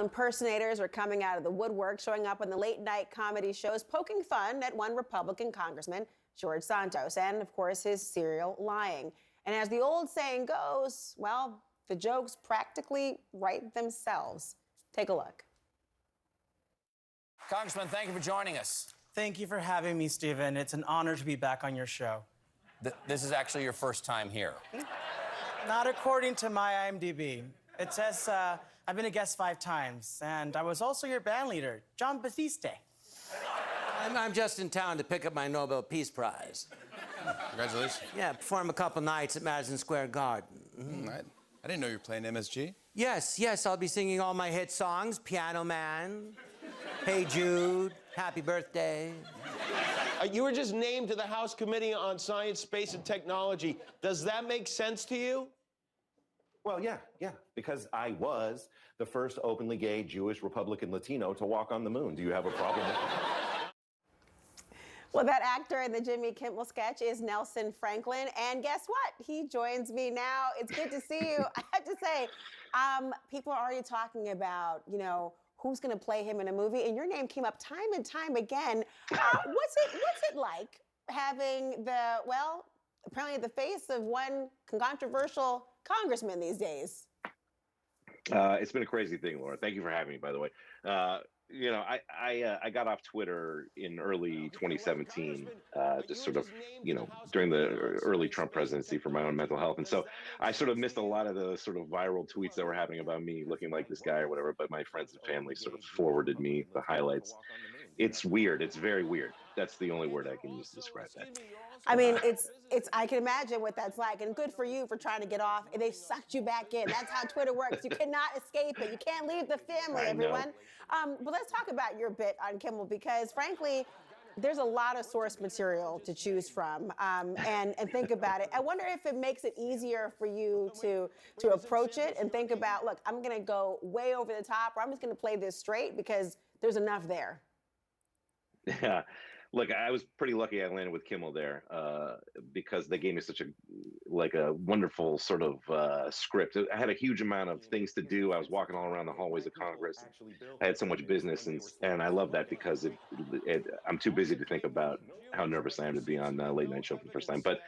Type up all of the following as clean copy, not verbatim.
Impersonators are coming out of the woodwork, showing up on the late night comedy shows, poking fun at one Republican congressman, George Santos, and of course his serial lying. And as the old saying goes, well, the jokes practically write themselves. Take a look. Congressman, thank you for joining us. Thank you for having me, Stephen. It's an honor to be back on your show. This is actually your first time here. Not according to my IMDb. It says I've been a guest 5 times, and I was also your band leader, John Batiste. I'm just in town to pick up my Nobel Peace Prize. Congratulations. Yeah, perform a couple nights at Madison Square Garden. I didn't know you were playing MSG. Yes, I'll be singing all my hit songs, Piano Man, Hey Jude, Happy Birthday. You were just named to the House Committee on Science, Space, and Technology. Does that make sense to you? Well, yeah, because I was the first openly gay Jewish Republican Latino to walk on the moon. Do you have a problem with that? Well, that actor in the Jimmy Kimmel sketch is Nelson Franklin. And guess what? He joins me now. It's good to see you. I have to say, people are already talking about, who's going to play him in a movie. And your name came up time and time again. What's it like having apparently the face of one controversial congressman these days? It's been a crazy thing, Laura. Thank you for having me, by the way. I got off Twitter in early 2017, just sort of, during the early Trump presidency for my own mental health. And so I sort of missed a lot of the sort of viral tweets that were happening about me looking like this guy or whatever, but my friends and family sort of forwarded me the highlights. It's weird. It's very weird. That's the only word I can use to describe that. I mean, I can imagine what that's like, and good for you for trying to get off. And they sucked you back in. That's how Twitter works. You cannot escape it. You can't leave the family, everyone. But let's talk about your bit on Kimmel, because frankly, there's a lot of source material to choose from, and think about it. I wonder if it makes it easier for you to approach it and think about, look, I'm going to go way over the top, or I'm just going to play this straight because there's enough there. Yeah. Look, I was pretty lucky I landed with Kimmel there because they gave me such a wonderful sort of script. I had a huge amount of things to do. I was walking all around the hallways of Congress. I had so much business, and I love that because I'm too busy to think about how nervous I am to be on a late night show for the first time. But,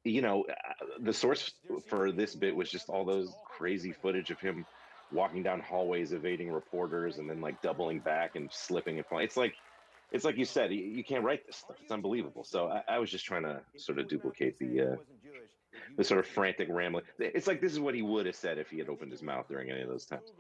the source for this bit was just all those crazy footage of him walking down hallways, evading reporters, and then doubling back and slipping and falling. It's like you said, you can't write this stuff. It's unbelievable. So I was just trying to sort of duplicate the sort of frantic rambling. It's like this is what he would have said if he had opened his mouth during any of those times.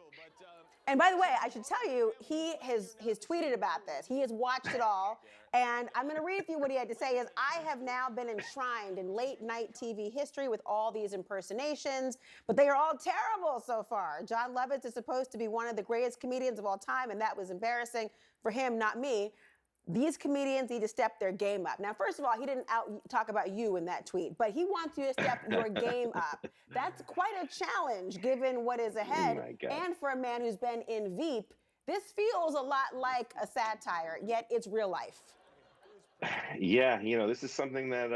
And by the way, I should tell you, he's tweeted about this. He has watched it all. And I'm going to read you what he had to say. I have now been enshrined in late night TV history with all these impersonations, but they are all terrible so far. John Lovitz is supposed to be one of the greatest comedians of all time, and that was embarrassing for him, not me. These comedians need to step their game up. Now, first of all, he didn't talk about you in that tweet, but he wants you to step your game up. That's quite a challenge given what is ahead. And for a man who's been in Veep, this feels a lot like a satire, yet it's real life. Yeah, this is something that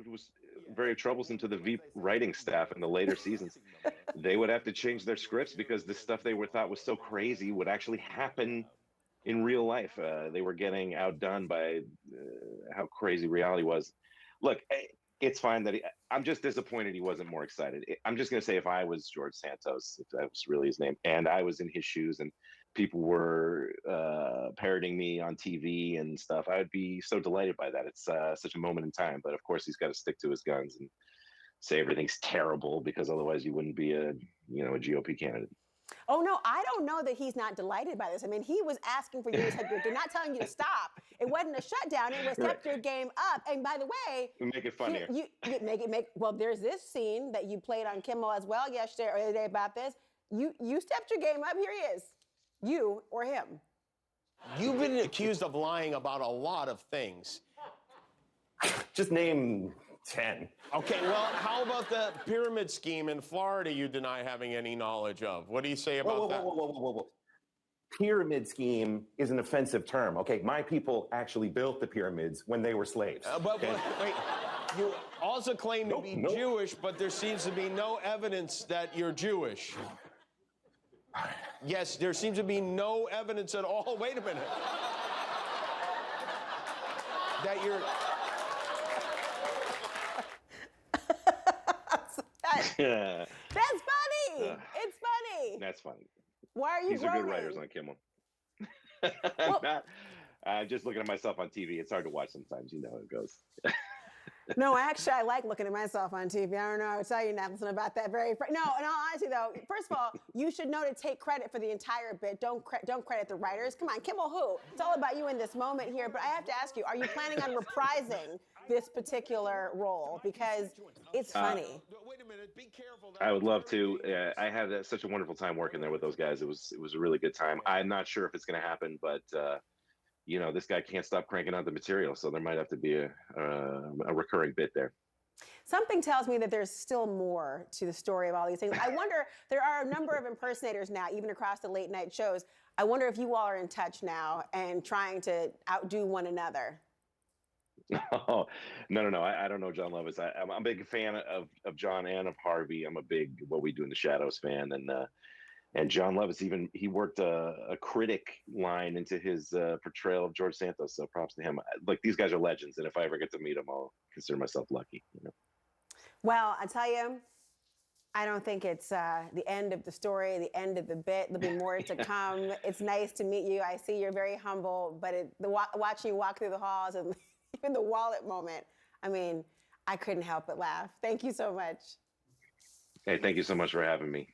was very troublesome to the Veep writing staff in the later seasons. They would have to change their scripts because the stuff they thought was so crazy would actually happen in real life. They were getting outdone by how crazy reality was. Look, it's fine that I'm just disappointed he wasn't more excited. I'm just going to say, if I was George Santos, if that was really his name, and I was in his shoes and people were parroting me on TV and stuff, I would be so delighted by that. It's such a moment in time. But of course, he's got to stick to his guns and say everything's terrible, because otherwise you wouldn't be a GOP candidate. Oh, no, I don't know that he's not delighted by this. I mean, he was asking for you to step your game, not telling you to stop. It wasn't a shutdown. It was step your game up. And by the way, make it funnier. Well, there's this scene that you played on Kimmel as well yesterday or the other day about this. You stepped your game up. Here he is. You or him. You've been accused of lying about a lot of things. Just name 10. Okay, well, how about the pyramid scheme in Florida you deny having any knowledge of? What do you say about that? Whoa. Pyramid scheme is an offensive term. Okay, my people actually built the pyramids when they were slaves. Wait, you also claim to be Jewish, but there seems to be no evidence that you're Jewish. Yes, there seems to be no evidence at all. Wait a minute. That you're. Yeah, That's funny. It's funny. that's funny. Why are you These are good groaning? writers on Kimmel. Well- I'm just looking at myself on TV. It's hard to watch sometimes. You know how it goes. No, actually, I like looking at myself on TV. I don't know. I'll tell you, Nelson, about that very. No, in all honesty, though, first of all, you should know to take credit for the entire bit. Don't credit the writers. Come on, Kimmel, who? It's all about you in this moment here. But I have to ask you: are you planning on reprising this particular role because it's funny? Wait a minute. Be careful. I would love to. I had such a wonderful time working there with those guys. It was a really good time. I'm not sure if it's going to happen, but you know, this guy can't stop cranking out the material, so there might have to be a recurring bit there. Something tells me that there's still more to the story of all these things. I wonder, there are a number of impersonators now, even across the late night shows. I wonder if you all are in touch now and trying to outdo one another. Oh, no. I don't know John Lovitz. I'm a big fan of John and of Harvey. I'm a big What We Do in the Shadows fan, and John Lovitz he worked a critic line into his portrayal of George Santos. So props to him. Like, these guys are legends, and if I ever get to meet them, I'll consider myself lucky. You know. Well, I tell you, I don't think it's the end of the story, the end of the bit. There'll be more to come. It's nice to meet you. I see you're very humble, but watching you walk through the halls and even the wallet moment, I mean, I couldn't help but laugh. Thank you so much. Hey, thank you so much for having me.